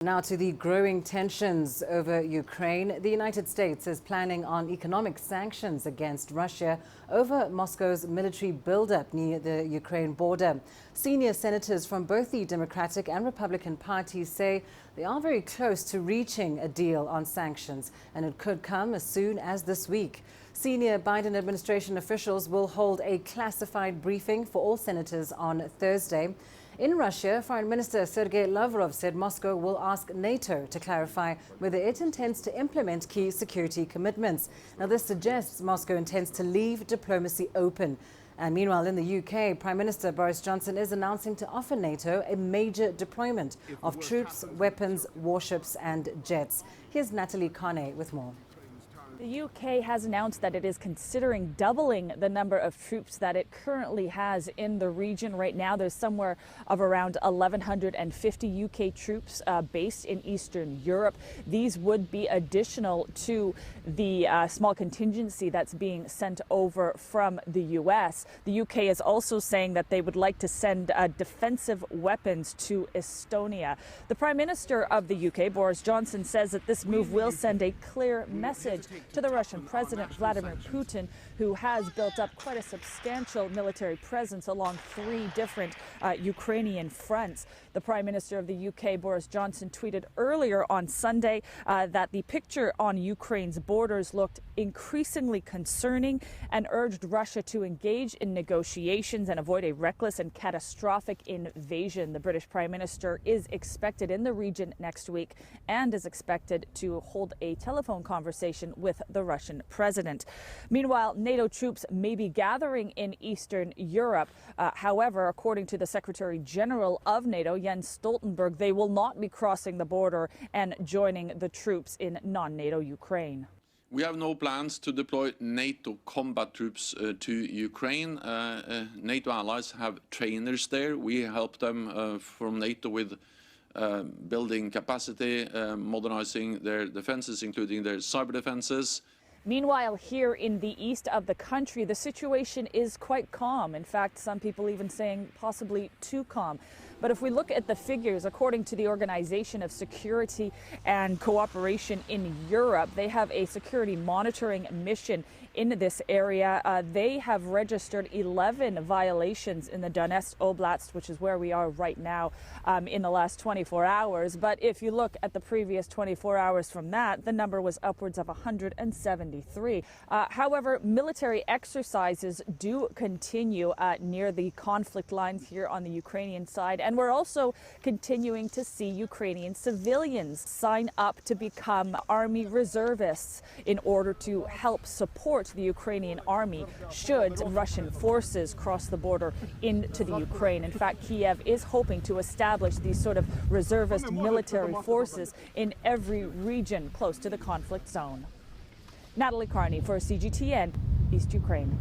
Now to the growing tensions over Ukraine. The United States is planning on economic sanctions against Russia over Moscow's military buildup near the Ukraine border. Senior senators from both the Democratic and Republican parties say they are very close to reaching a deal on sanctions, and it could come as soon as this week. Senior Biden administration officials will hold a classified briefing for all senators on Thursday. In Russia, Foreign Minister Sergei Lavrov said Moscow will ask NATO to clarify whether it intends to implement key security commitments. Now, this suggests Moscow intends to leave diplomacy open. And meanwhile, in the UK, Prime Minister Boris Johnson is announcing to offer NATO a major deployment of troops, weapons, warships and jets. Here's Natalie Carney with more. The UK has announced that it is considering doubling the number of troops that it currently has in the region. Right now, there's somewhere of around 1,150 UK troops based in Eastern Europe. These would be additional to the small contingency that's being sent over from the US. The UK is also saying that they would like to send defensive weapons to Estonia. The Prime Minister of the UK, Boris Johnson, says that this move will send a clear message to the Russian President Vladimir Putin, who has built up quite a substantial military presence along 3 different Ukrainian fronts. The Prime Minister of the UK, Boris Johnson, tweeted earlier on Sunday that the picture on Ukraine's borders looked increasingly concerning and urged Russia to engage in negotiations and avoid a reckless and catastrophic invasion. The British Prime Minister is expected in the region next week and is expected to hold a telephone conversation with the Russian president. Meanwhile, NATO troops may be gathering in Eastern Europe. However, according to the Secretary General of NATO, Jens Stoltenberg, they will not be crossing the border and joining the troops in non-NATO Ukraine. We have no plans to deploy NATO combat troops to Ukraine. NATO allies have trainers there. We help them from NATO with building capacity, modernizing their defenses, including their cyber defenses. Meanwhile, here in the east of the country, the situation is quite calm. In fact, some people even saying possibly too calm. But if we look at the figures, according to the Organization of Security and Cooperation in Europe, they have a security monitoring mission in this area. They have registered 11 violations in the Donetsk Oblast, which is where we are right now, in the last 24 hours. But if you look at the previous 24 hours from that, the number was upwards of 173. However, military exercises do continue near the conflict lines here on the Ukrainian side. And we're also continuing to see Ukrainian civilians sign up to become army reservists in order to help support the Ukrainian army should Russian forces cross the border into the Ukraine. In fact, Kiev is hoping to establish these sort of reservist military forces in every region close to the conflict zone. Natalie Carney for CGTN, East Ukraine.